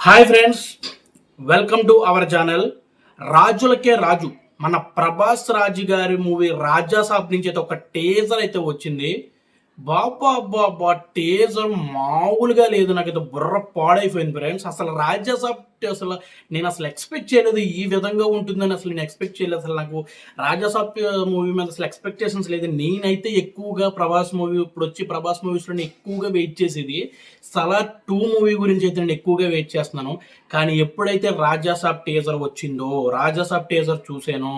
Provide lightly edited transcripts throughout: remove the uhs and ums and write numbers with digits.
Hi friends, welcome to our channel. రాజులకే రాజు మన ప్రభాస్ రాజు గారి మూవీ రాజా సాబ్ నుంచి అయితే ఒక టీజర్ అయితే వచ్చింది. బాబా బాబా టీజర్ మామూలుగా లేదు. నాకైతే బుర్ర పాడైపోయింది ఫ్రెండ్స్. అసలు రాజా సాబ్ అసలు నేను ఎక్స్పెక్ట్ చేయలేదు ఈ విధంగా ఉంటుందని. నేను ఎక్స్పెక్ట్ చేయలేదు. అసలు నాకు రాజా సాబ్ మూవీ మీద అసలు ఎక్స్పెక్టేషన్స్ లేదు. నేనైతే ఎక్కువగా ప్రభాస్ మూవీ ఇప్పుడు వచ్చి ప్రభాస్ మూవీస్లో ఎక్కువగా వెయిట్ చేసేది సలార్ 2 మూవీ గురించి అయితే నేను ఎక్కువగా వెయిట్ చేస్తున్నాను. కానీ ఎప్పుడైతే రాజా సాబ్ టీజర్ వచ్చిందో, రాజా సాబ్ టీజర్ చూసానో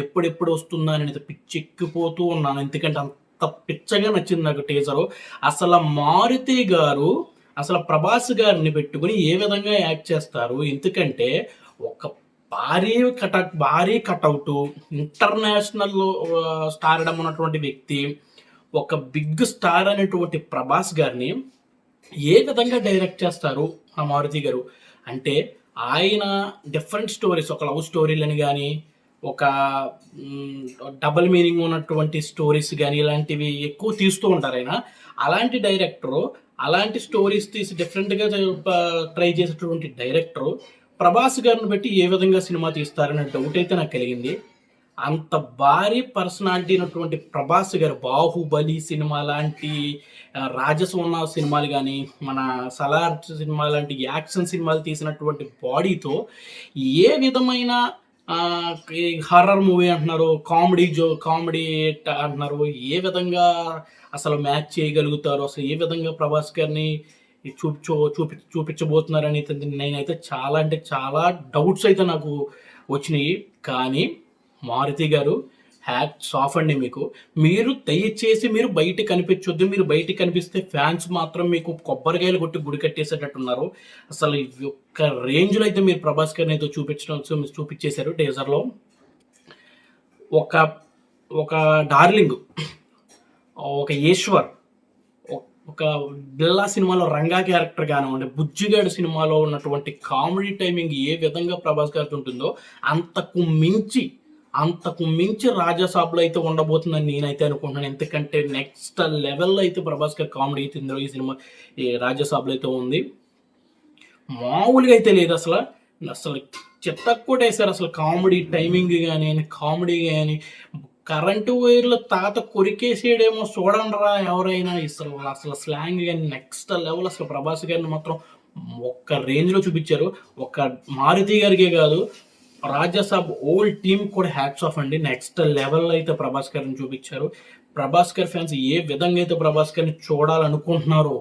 ఎప్పుడెప్పుడు వస్తుందా అని అయితే పిచ్చెక్కిపోతూ ఉన్నాను. ఎందుకంటే అంత పిచ్చగా నచ్చింది నాకు టీజరు. అసలు మారుతి గారు అసలు ప్రభాస్ గారిని పెట్టుకుని ఏ విధంగా యాక్ట్ చేస్తారు. ఎందుకంటే ఒక భారీ కటౌట్, ఇంటర్నేషనల్ స్టార్డమ్ ఉన్నటువంటి వ్యక్తి, ఒక బిగ్ స్టార్ అనేటువంటి ప్రభాస్ గారిని ఏ విధంగా డైరెక్ట్ చేస్తారు ఆ మారుతి గారు అంటే, ఆయన డిఫరెంట్ స్టోరీస్, ఒక లవ్ స్టోరీలని కానీ, ఒక డబుల్ మీనింగ్ ఉన్నటువంటి స్టోరీస్ కానీ ఇలాంటివి ఎక్కువ తీస్తూ ఉంటారు ఆయన. అలాంటి డైరెక్టరు, అలాంటి స్టోరీస్ తీసి డిఫరెంట్గా ట్రై చేసేటువంటి డైరెక్టరు ప్రభాస్ గారిని బట్టి ఏ విధంగా సినిమా తీస్తారనే డౌట్ అయితే నాకు కలిగింది. అంత భారీ పర్సనాలిటీ అయినటువంటి ప్రభాస్ గారు బాహుబలి సినిమా లాంటి, రాజసువర్ణ సినిమాలు కానీ, మన సలార్ సినిమా లాంటి యాక్షన్ సినిమాలు తీసినటువంటి బాడీతో ఏ విధమైన హారర్ మూవీ అంటున్నారు, కామెడీ అంటున్నారు, ఏ విధంగా అసలు మ్యాచ్ చేయగలుగుతారు, అసలు ఏ విధంగా ప్రభాస్ గారిని చూపించబోతున్నారని నేనైతే చాలా అంటే చాలా డౌట్స్ అయితే నాకు వచ్చినాయి. కానీ మారుతి గారు హ్యాట్స్ ఆఫ్ అండి మీకు. మీరు దయచేసి మీరు బయట కనిపించొద్దు. మీరు బయట కనిపిస్తే ఫ్యాన్స్ మాత్రం మీకు కొబ్బరికాయలు కొట్టి గుడి కట్టేసేటట్టున్నారు. అసలు ఒక్క రేంజ్లో అయితే మీరు ప్రభాస్ గారిని అయితే చూపించేశారు టీజర్లో. ఒక ఒక డార్లింగ్, ఒక ఈశ్వర్, ఒక బిల్లా సినిమాలో రంగా క్యారెక్టర్ కానివ్వండి, బుజ్జిగాడు సినిమాలో ఉన్నటువంటి కామెడీ టైమింగ్ ఏ విధంగా ప్రభాస్ గారితో ఉంటుందో అంతకు మించి రాజాసాబ్లో అయితే ఉండబోతుందని నేనైతే అనుకుంటున్నాను. ఎందుకంటే నెక్స్ట్ లెవెల్లో అయితే ప్రభాస్ గారి కామెడీ అయితే ఇందులో ఈ సినిమా ఈ రాజాసాబ్లో అయితే ఉంది. మామూలుగా అయితే లేదు. అసలు చిత్తక్కుట వేశారు. అసలు కామెడీ టైమింగ్ కామెడీ కానీ, కరెంటు వైర్లు తాత కొరికేసేయడేమో చూడండిరా ఎవరైనా. అసలు స్లాంగ్ కానీ నెక్స్ట్ లెవెల్. అసలు ప్రభాస్ గారిని మాత్రం ఒక్క రేంజ్లో చూపించారు. ఒక మారుతి గారికే కాదు, రాజాసాబ్ ఓల్డ్ టీమ్ కూడా హ్యాట్స్ ఆఫ్ అండి. నెక్స్ట్ లెవెల్లో అయితే ప్రభాస్ గారిని చూపించారు. ప్రభాస్ గారి ఫ్యాన్స్ ఏ విధంగా అయితే ప్రభాస్ గారిని చూడాలనుకుంటున్నారో,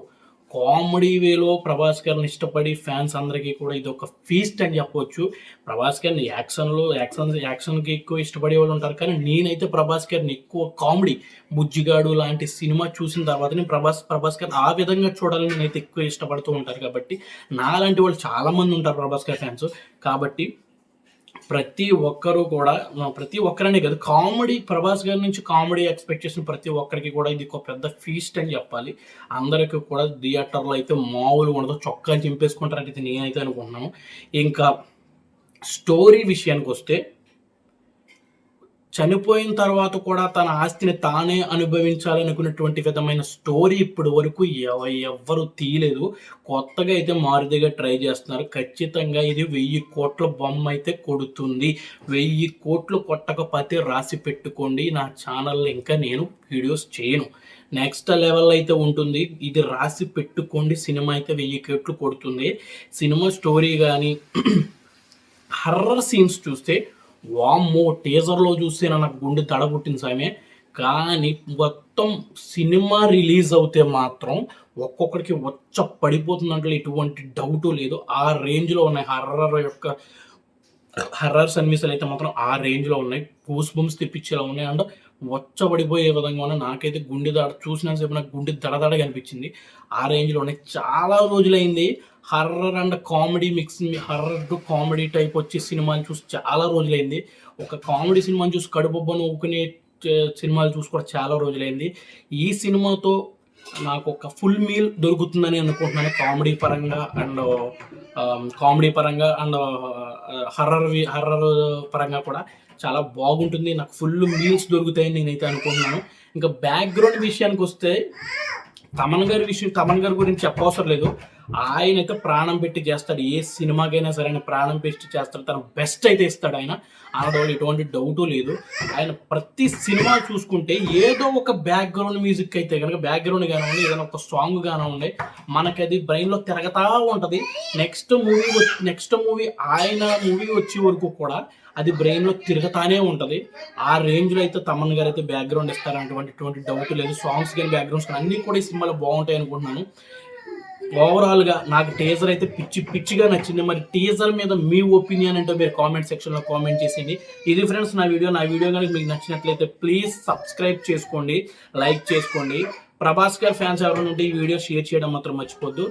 కామెడీ వేలో ప్రభాస్ గారిని ఇష్టపడి ఫ్యాన్స్ అందరికీ కూడా ఇది ఒక ఫీస్ట్ అని చెప్పవచ్చు. ప్రభాస్ గారిని యాక్షన్కి ఎక్కువ ఇష్టపడే వాళ్ళు ఉంటారు. కానీ నేనైతే ప్రభాస్ గారిని ఎక్కువ కామెడీ, బుజ్జిగాడు లాంటి సినిమా చూసిన తర్వాత నేను ప్రభాస్ గారిని ఆ విధంగా చూడాలని నేనైతే ఎక్కువ ఇష్టపడుతూ ఉంటారు. కాబట్టి నాలాంటి వాళ్ళు చాలామంది ఉంటారు ప్రభాస్ గారి ఫ్యాన్స్. కాబట్టి ప్రతి ఒక్కరనే కాదు, ప్రభాస్ గారి నుంచి కామెడీ ఎక్స్పెక్ట్ చేసిన ప్రతి ఒక్కరికి కూడా ఇది ఒక పెద్ద ఫీస్ట్ అని చెప్పాలి. అందరికీ కూడా థియేటర్లో అయితే మామూలుగా ఉండదు, చొక్కా చింపేసుకుంటారంటే నేనైతే అనుకుంటున్నాను. ఇంకా స్టోరీ విషయానికి వస్తే, చనిపోయిన తర్వాత కూడా తన ఆస్తిని తానే అనుభవించాలనుకున్నటువంటి విధమైన స్టోరీ ఇప్పటి వరకు ఎవ్వరు తీయలేదు. కొత్తగా అయితే మారుతిగా ట్రై చేస్తున్నారు. ఖచ్చితంగా ఇది 1000 కోట్ల బొమ్మ అయితే కొడుతుంది. 1000 కోట్లు కొట్టకపోతే రాసి పెట్టుకోండి. నా ఛానల్లో ఇంకా నేను వీడియోస్ చేయను. నెక్స్ట్ లెవెల్ అయితే ఉంటుంది. ఇది రాసి పెట్టుకోండి. సినిమా అయితే 1000 కోట్లు కొడుతుంది. సినిమా స్టోరీ కానీ, హర్రర్ సీన్స్ చూస్తే వామ్మో, టీజర్లో చూస్తే నాకు గుండె తడబుట్టింది సామే. కానీ మొత్తం సినిమా రిలీజ్ అవుతే మాత్రం ఒక్కొక్కడికి పడిపోతుందంటే ఎటువంటి డౌటు లేదు. ఆ రేంజ్లో ఉన్నాయి హర్రర్ సన్నివేశాలు అయితే మాత్రం ఆ రేంజ్లో ఉన్నాయి. గూస్ బంప్స్ తెప్పించేలా ఉన్నాయి. అండ్ పడిపోయే విధంగా ఉన్నాయి. నాకైతే చూసినంతసేపు నాకు గుండె దడదడగా అనిపించింది. ఆ రేంజ్లో ఉన్నాయి. చాలా రోజులైంది horror and comedy horror to comedy type వచ్చే సినిమాలు చూసి చాలా రోజులైంది. ఒక కామెడీ సినిమాని చూసి కడుపుబ్బ నవ్వుకునే సినిమాలు చూసి కూడా చాలా రోజులైంది. ఈ సినిమాతో నాకు ఒక ఫుల్ మీల్ దొరుకుతుందని అనుకుంటున్నాను. కామెడీ పరంగా అండ్ హర్రర్ పరంగా కూడా చాలా బాగుంటుంది. నాకు ఫుల్ మీల్స్ దొరుకుతాయని నేనైతే అనుకుంటున్నాను. ఇంకా బ్యాక్గ్రౌండ్ విషయానికి వస్తే, తమన్ గారి గురించి చెప్పవసరం లేదు. ఆయన అయితే ప్రాణం పెట్టి చేస్తాడు. ఏ సినిమాకైనా సరే ఆయన ప్రాణం పెట్టి చేస్తాడు. తన బెస్ట్ అయితే ఇస్తాడు ఆయన. అనడంలో ఎటువంటి డౌటు లేదు. ఆయన ప్రతి సినిమా చూసుకుంటే ఏదో ఒక బ్యాక్గ్రౌండ్ మ్యూజిక్ అయితే కనుక బ్యాక్గ్రౌండ్ కానివ్వండి, ఏదైనా ఒక సాంగ్ కానివ్వండి, మనకి అది బ్రెయిన్లో తిరగతా ఉంటుంది. నెక్స్ట్ మూవీ ఆయన మూవీ వచ్చే వరకు కూడా అది బ్రెయిన్లో తిరుగుతానే ఉంటుంది. ఆ రేంజ్లో అయితే తమన్ గారు అయితే బ్యాక్గ్రౌండ్ ఇస్తారు, ఎటువంటి డౌట్ లేదు. సాంగ్స్ కానీ బ్యాక్గ్రౌండ్స్ కానీ అన్నీ కూడా ఈ సినిమాలో బాగుంటాయి అనుకుంటున్నాను. ఓవరాల్గా నాకు టీజర్ అయితే పిచ్చిగా నచ్చింది. మరి టీజర్ మీద మీ ఒపీనియన్ ఏంటో మీరు కామెంట్ సెక్షన్లో కామెంట్ చేసేయండి. ఇది ఫ్రెండ్స్ నా వీడియో కనుక మీకు నచ్చినట్లయితే ప్లీజ్ సబ్స్క్రైబ్ చేసుకోండి, లైక్ చేసుకోండి. ప్రభాస్ గారి ఫ్యాన్స్ ఎవరైనా ఉంటే ఈ వీడియో షేర్ చేయడం మాత్రం మర్చిపోద్దు.